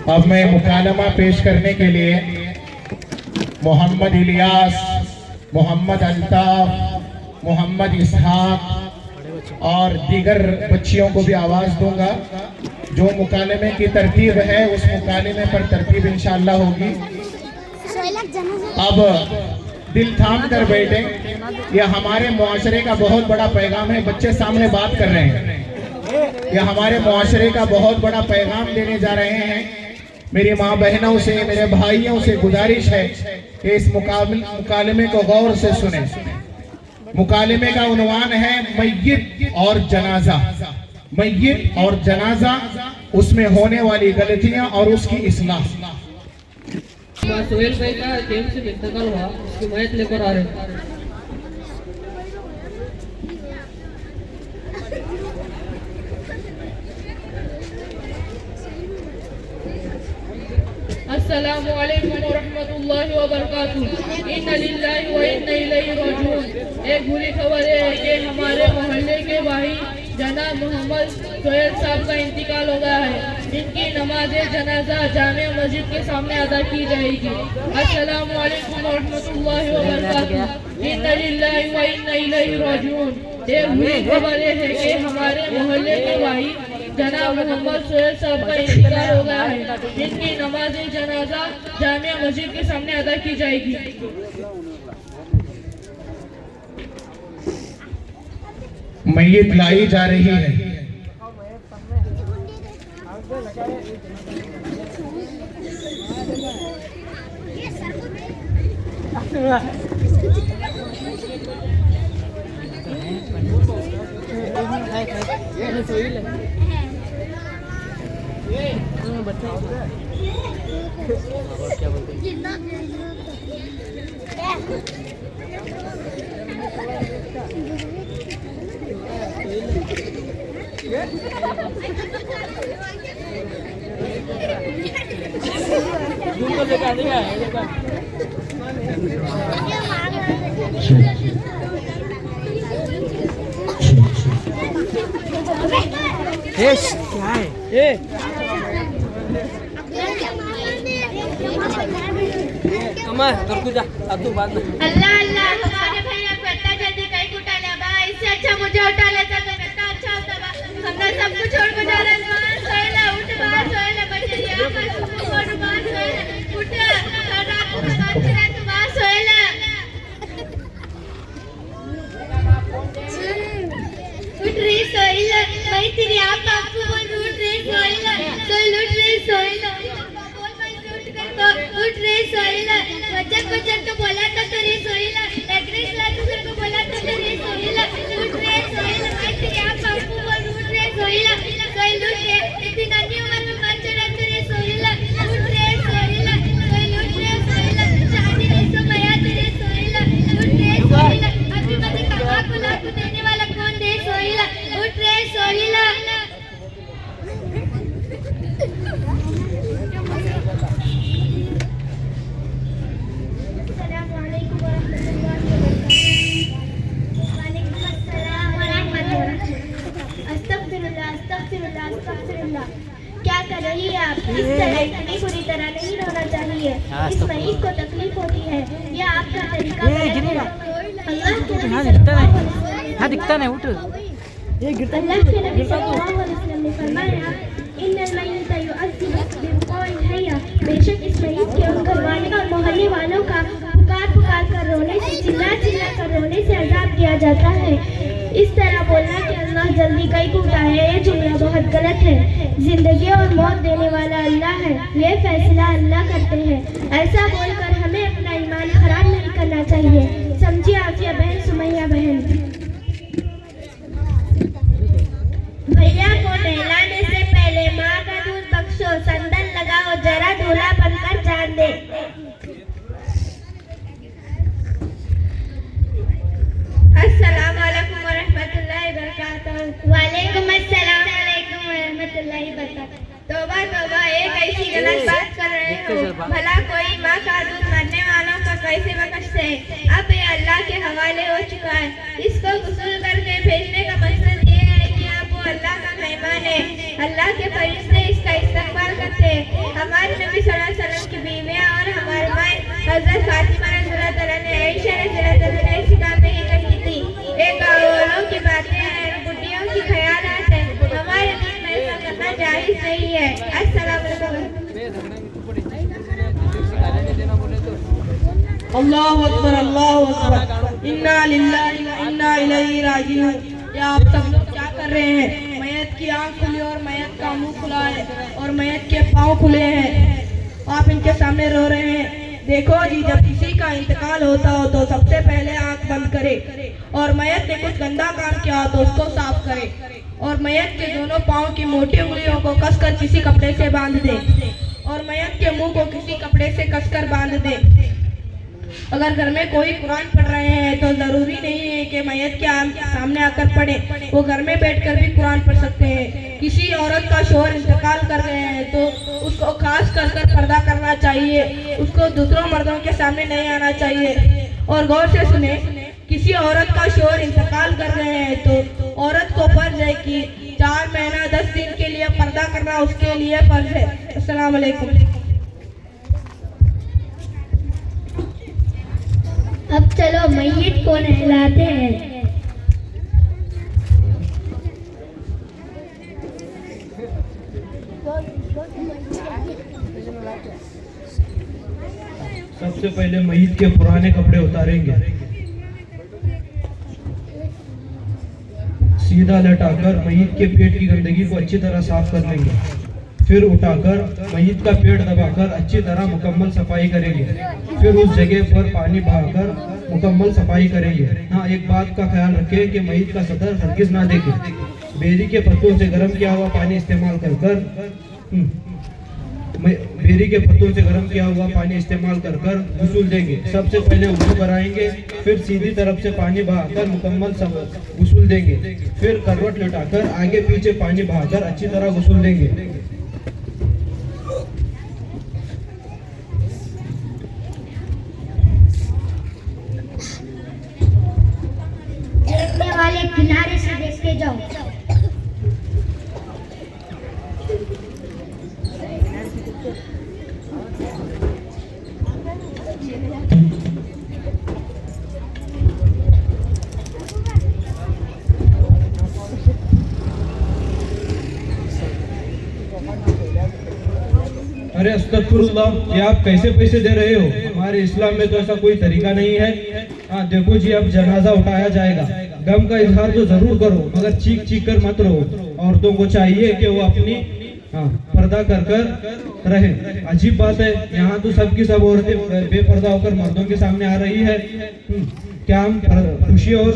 अब मैं मुकालमा पेश करने के लिए मोहम्मद इलियास, मोहम्मद अल्ताफ, मोहम्मद इसहाक और दीगर बच्चियों को भी आवाज़ दूंगा। जो मुकालमे की तरतीब है उस मुकालमे पर तरतीब इंशाअल्लाह होगी। अब दिल थाम कर बैठे, यह हमारे मुआशरे का बहुत बड़ा पैगाम है। बच्चे सामने बात कर रहे हैं, यह हमारे मुआशरे का बहुत बड़ा पैगाम देने जा रहे हैं। मेरी माँ बहनों से, मेरे भाइयों से गुजारिश है कि इस मुकालमे को गौर से सुने। मुकालमे का उन्वान है मय्यत और जनाजा। मय्यत और जनाजा, उसमें होने वाली गलतियां और उसकी इस्लाह। सोहेल भाई का जेल से इंतकाल हुआ, उसकी मयत लेकर आ रहे हैं। अस्सलामु अलैकुम व रहमतुल्लाहि व बरकातुहू। इन्ना लिल्लाहि व इन्ना इलैहि राजिऊन। एक बुरी खबर है कि हमारे मोहल्ले के भाई जनाब मोहम्मद सोहेल साहब का इंतकाल हो गया है। इनकी नमाज जनाजा जामिया मस्जिद के सामने अदा की जाएगी। अस्सलामु अलैकुम व रहमतुल्लाहि व बरकातुहू। इन्ना लिल्लाहि व इन्ना इलैहि राजिऊन। एक बुरी खबर है कि हमारे मोहल्ले के भाई जनाब मोहम्मद सोहेल साहब का इंतकाल हो गया है। इनकी नमाज जनाजा जामिया मस्जिद के सामने अदा की जाएगी। मय्यत लाई जा रही है। क्या है अमर जा अब तू बाद में। अल्लाह अल्लाह, हमारे भैया को इतना जल्दी कहीं उठा लिया बा, इससे अच्छा मुझे उठा लेता तो कितना अच्छा होता बा। हमने सब कुछ छोड़ के जा रहे हैं। सोहेला उठ, बाहर सोहेला बच्चे यहाँ पर छोड़, बाहर सोहेला उठ, रात को बात करें तो बाहर सोहेला उठ रही सोहेला, मैं तेरी आप आपको बोल उठ रही सोहेला, सोहेला उठ रही सोहेला, उठ रही सोहेला, बच्चन को बोला था तो रे सोहेला, एग्रेस लातू को बोला था तो रे सोहेला, उठ रही सोहेला, मैं तेरी आप आपको बोल उठ रही सोहेला, सोहेला उठ रे, इतनी नानी उम्र में मर चढ़ा तो रे सोहेला, उठ रही सोहेला, सोहेला उठ रही सोहेला, शादी नहीं समया तेरे सोहेला, उठ रही सोहेला, अभी मुझे कहाँ को लातू देने वाला कौन रे सोहेला, उठ रही सोहेला। क्या कर रही है आप? इस तरह इतनी बुरी तरह नहीं रोना चाहिए। इस मरीज को तकलीफ होती है, यह आपका तरीका है। अल्लाह के दिखता नहीं उठ। अल्लाह के नबी सल्लल्लाहु अलैहि वसल्लम ने फरमाया, इन्नल मय्यित युअज़्ज़िबु बिक़ौलिल हय्य। बेशक इस मरीज के उन घरवाले और मोहल्ले वालों का पुकार कर रोने से, चिल्ला कर रोने से अज़ाब दिया जाता है। इस तरह बोलना कि अल्लाह जल्दी कहीं को उठाए, ये जुमला बहुत गलत है। जिंदगी और मौत देने वाला अल्लाह है, ये फैसला अल्लाह करते हैं। ऐसा बोलकर हमें अपना ईमान खराब नहीं करना चाहिए। समझिए आफिया बहन, सुमैया बहन। भैया को नहलाने से पहले माँ का दूध बख्शो, संदन लगाओ, जरा दूल्हा बनकर जान दे। अस्सलाम वालेकुम व रहमतुल्लाहि व बरकातहू। वालेकुम अस्सलाम व रहमतुल्लाहि व बरकातहू। तौबा तौबा, एक ऐसी गलत बात कर रहे हो। भला कोई माँ का दूध मरने वालों का कैसे बख्शते हैं? अब ये अल्लाह के हवाले हो चुका है। इसको गुस्ल करके भेजने का मकसद ये है कि अब वो अल्लाह का मेहमान है। अल्लाह के फरिश्ते इसका इस्तकबाल करते हैं। हमारे हज़रत फातिमा रज़ियल्लाहु तआला ने आयशा रज़ियल्लाहु तआला ने इसी काम में ही कही थी। एक गाँव वालों की बातें हैं, बुढ़ियों की ख्यालात है, हमारे दीन में ऐसा करना जायज़ नहीं है। अस्सलाम वालेकुम। अल्लाहु अकबर, अल्लाहु अकबर। इन्ना लिल्लाहि व इन्ना इलैहि राजिऊन। ये आप सब लोग क्या कर रहे हैं? मैयत की आंख खुली और मैयत का मुंह खुला है और मैयत के पाँव खुले हैं। आप इनके सामने रो रहे हैं। देखो जी, जब किसी का इंतकाल होता हो तो सबसे पहले आंख बंद करे और मैयत ने कुछ गंदा काम किया हो तो उसको साफ करे और मैयत के दोनों पाँव की मोटी उंगलियों को कसकर किसी कपड़े से बांध दे और मैयत के मुंह को किसी कपड़े से कसकर बांध दे। अगर घर में कोई कुरान पढ़ रहे हैं तो जरूरी नहीं है कि मैयत के सामने आकर पढ़े, वो घर में बैठकर भी कुरान पढ़ सकते हैं। किसी औरत का शौहर इंतकाल कर रहे हैं तो उसको खास कर पर्दा करना चाहिए, उसको दूसरों मर्दों के सामने नहीं आना चाहिए। और गौर से सुने, किसी औरत का शौहर इंतकाल कर रहे हैं तो औरत को फर्ज है कि 4 महीना 10 दिन के लिए पर्दा करना उसके लिए फर्ज है। अस्सलाम वालेकुम। अब चलो मैयत को नहलाते हैं। सबसे पहले मैयत के पुराने कपड़े उतारेंगे, सीधा लटाकर मैयत के पेट की गंदगी को अच्छी तरह साफ कर लेंगे। फिर उठाकर मैयत का पेट दबाकर अच्छी तरह मुकम्मल सफाई करेंगे। फिर उस जगह पर पानी बहाकर मुकम्मल सफाई करेंगे। हाँ, एक बात का ख्याल रखें कि मैयत का सदर हरगिज ना देखें। बेरी के पत्तों से गर्म किया हुआ पानी इस्तेमाल कर गुस्ल देंगे। सबसे पहले वुज़ू कराएंगे, फिर सीधी तरफ से पानी बहाकर मुकम्मल गुस्ल देंगे। फिर करवट लौटाकर आगे पीछे पानी बहाकर अच्छी तरह गुस्ल देंगे। देखने वाले किनारे से देखते जाओ। अरे अस्तगफिरुल्लाह, ये आप कैसे पैसे दे रहे हो? हमारे इस्लाम में तो ऐसा कोई तरीका नहीं है। हाँ देखो जी, अब जनाजा उठाया जाएगा। गम का इजहार तो जरूर करो, मगर चीख चीख कर मत रहो। औरतों को चाहिए कि वो अपनी पर्दा कर रहे। अजीब बात है, यहाँ तो सबकी सब औरतें बेपर्दा होकर मर्दों के सामने आ रही है। क्या हम खुशी और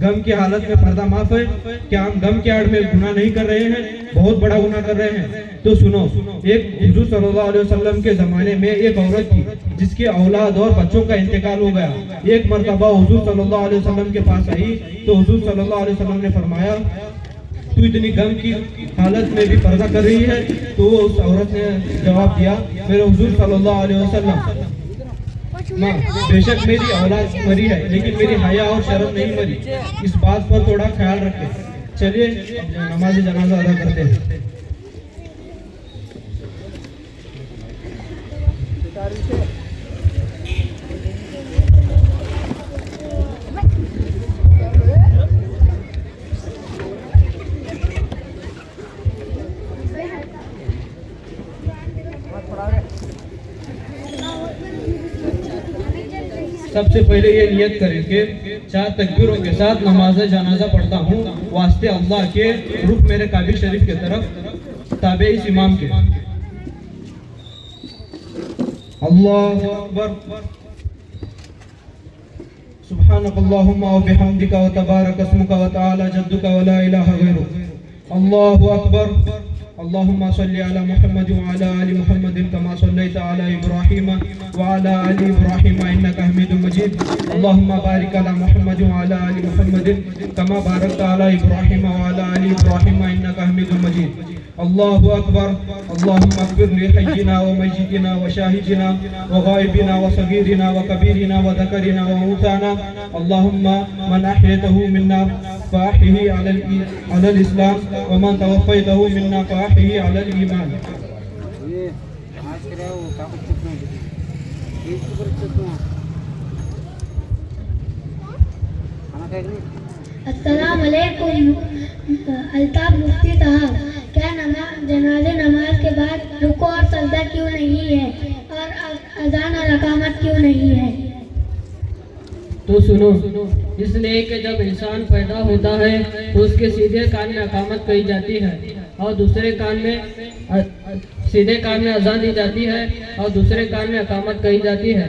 गम की हालत में पर्दा माफ है? क्या हम गम के आड़ में गुनाह नहीं कर रहे हैं? बहुत बड़ा गुनाह कर रहे हैं। तो सुनो, एक हुजूर सल्लल्लाहु अलैहि वसल्लम के जमाने में एक औरत थी जिसके औलाद और बच्चों का इंतकाल हो गया। एक मरतबा हुजूर सल्लल्लाहु अलैहि वसल्लम के पास आई तो हुजूर सल्लल्लाहु अलैहि वसल्लम ने फरमाया, तू इतनी गम की हालत में भी पर्दा कर रही है? तो उस औरत ने जवाब दिया, मेरे हुजूर सल्लल्लाहु अलैहि वसल्लम, बेशक मेरी औलाद मरी है लेकिन मेरी हया और शर्म नहीं मरी। इस बात पर थोड़ा ख्याल रखें। चलिए नमाज जनाजा अदा करते हैं। सबसे पहले ये नियत करें कि 4 तकबीरों के साथ नमाज जनाजा पढ़ता हूँ वास्ते अल्लाह के, रुख मेरे काबिल शरीफ की तरफ, ताबे इस इमाम के। अल्लाहु अकबर। सुब्हानकल्लाहुम्मा व बिहम्दिका व तबारक अस्मुका व तआला जद्दुका व ला इलाहा गैरुक। अल्लाहु अकबर। अल्लाहुम्मा सल्लि अला मुहम्मद व अला आलि मुहम्मद कमा सल्लैता अला इब्राहीम व अला आलि इब्राहीम इन्नका हमीदुम मजीद। अल्लाहुम्मा बारिक अला मुहम्मद व अला आलि मुहम्मद कमा बारकता अला इब्राहीम व अला आलि इब्राहीम इन्नका हमीदुम मजीद। अल्लाहु अकबर। अल्लाहुम्मा अग़फिर लि हय्यिना व मय्यितिना व शाहिदिना व गायबिना व सगीरिना व कबीरिना व ज़करिना व उन्साना। अल्लाहुम्मा मन अहयतहु मिन्ना फ़अहयिही अलल इस्लाम व मन तवफ़्फ़यतहु मिन्ना फ़अहयिही अलल ईमान। अस्सलाम वालेकुम अल्ताफ मुफ्ती साहब, क्या जनाजे नमाज के बाद रुको और सजदा क्यों नहीं है और अजान और अकामत क्यों नहीं है? तो सुनो, इसलिए कि जब इंसान पैदा होता है तो उसके सीधे कान में अकामत कही जाती है और दूसरे कान में सीधे कान में अजान दी जाती है और दूसरे कान में अकामत कही जाती है।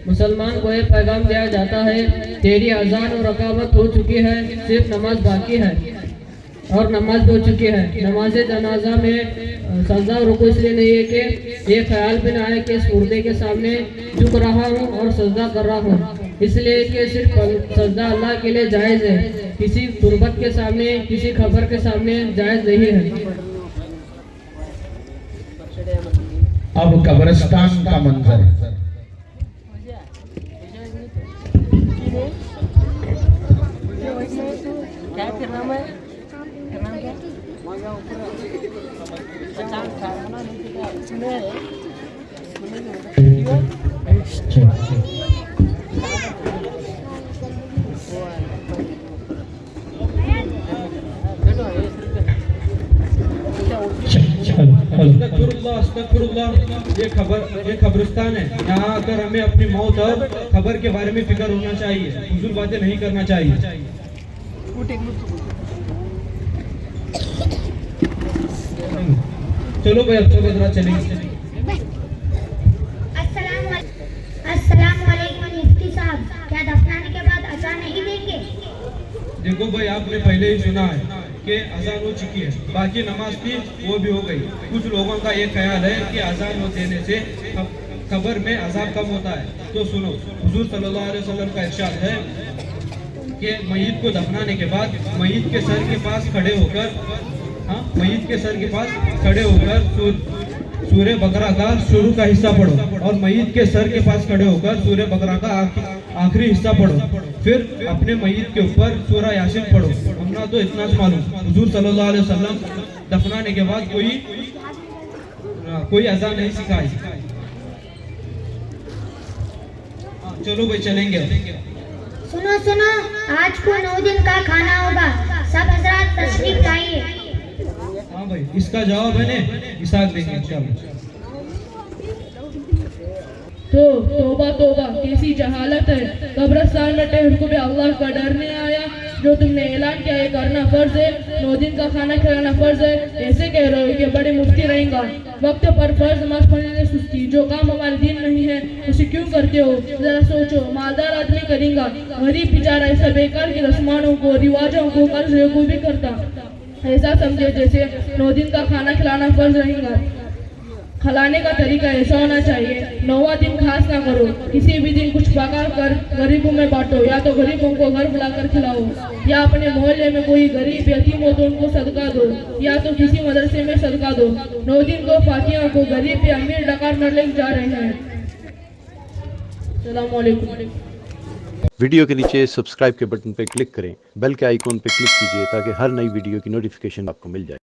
मुसलमान को यह पैगाम दिया जाता है, तेरी अजान और अकामत हो चुकी है, सिर्फ नमाज बाकी है और नमाज हो चुकी है। नमाज जनाजा में सजदा रुको इसलिए नहीं है कि ये ख्याल भी ना आए कि इस मुर्दे के सामने झुक रहा हूँ और सजदा कर रहा हूँ, इसलिए कि सिर्फ सजदा अल्लाह के लिए जायज़ है, किसी तुरबत के सामने, किसी खबर के सामने जायज़ नहीं है। अब कब्रिस्तान का मंजर। क्या फिर नाम है? अस्तगफिरुल्लाह, ये कब्रिस्तान है। यहाँ आकर हमें अपनी मौत और खबर के बारे में फिक्र होना चाहिए, फजूल बातें नहीं करना चाहिए। चलो भाई, अब तो चलेंगे। अस्सलाम वालेकुम मुफ्ती साहब, क्या दफनाने के बाद अजान नहीं देंगे? देखो भाई, आपने पहले ही सुना है कि अजान हो चुकी है, बाकी नमाज थी वो भी हो गई। कुछ लोगों का ये ख्याल है कि अजान हो देने से कब्र में अजाब कम होता है। तो सुनो, हुजूर सल्लल्लाहु अलैहि वसल्लम का इरशाद है कि मय्यत को दफनाने के बाद मय्यत के सर के पास खड़े होकर सूर्य बकरा का शुरू का हिस्सा पढ़ो और मय्यत के सर के पास खड़े होकर सूर्य बकरा का आखिरी हिस्सा पढ़ो, फिर अपने मय्यत के ऊपर सूरह यासीन पढ़ो। हमने तो इतना मालूम, हुजूर सल्लल्लाहु अलैहि वसल्लम दफनाने के बाद कोई अज़ान नहीं सिखाई। चलो भाई, चलेंगे। सुनो सुनो, आज को 9 दिन का खाना होगा, सब हजरात तशरीफ लाइए। हाँ भाई, इसका जवाब है ने इसाक देंगे इंशाल्लाह। तो तौबा तौबा, कैसी जहालत है। कब्रिस्तान में ठहर को भी अल्लाह का डर नहीं आया। जो तुमने ऐलान किया है करना फर्ज है, 9 दिन का खाना खिलाना फर्ज है, ऐसे कह रहे हो कि बड़े मुफ्ती रहेगा। वक्त पर फर्ज नमाज पढ़ने में सुस्ती, जो काम हमारे दिन नहीं है उसे क्यों करते हो? जरा सोचो, मालदार आदमी करेगा, गरीब बेचारा ऐसा बेकार की रस्मानों को, रिवाजों को, कर्ज को भी करता। ऐसा समझे जैसे 9 दिन का खाना खिलाना फर्ज रहेगा। खिलाने का तरीका ऐसा होना चाहिए, 9वां दिन खास ना करो, किसी भी दिन कुछ पका कर गरीबों में बांटो, या तो गरीबों को घर बुलाकर खिलाओ, या अपने मोहल्ले में कोई गरीब यतीम हो तो उनको सदका दो, या तो किसी मदरसे में सदका दो। 9 दिन को फातिहा को गरीब या अमीर डकार न ले जा रहे हैं। अस्सलाम वालेकुम। वीडियो के नीचे सब्सक्राइब के बटन पर क्लिक करें, बेल के आइकॉन पर क्लिक कीजिए ताकि हर नई वीडियो की नोटिफिकेशन आपको मिल जाए।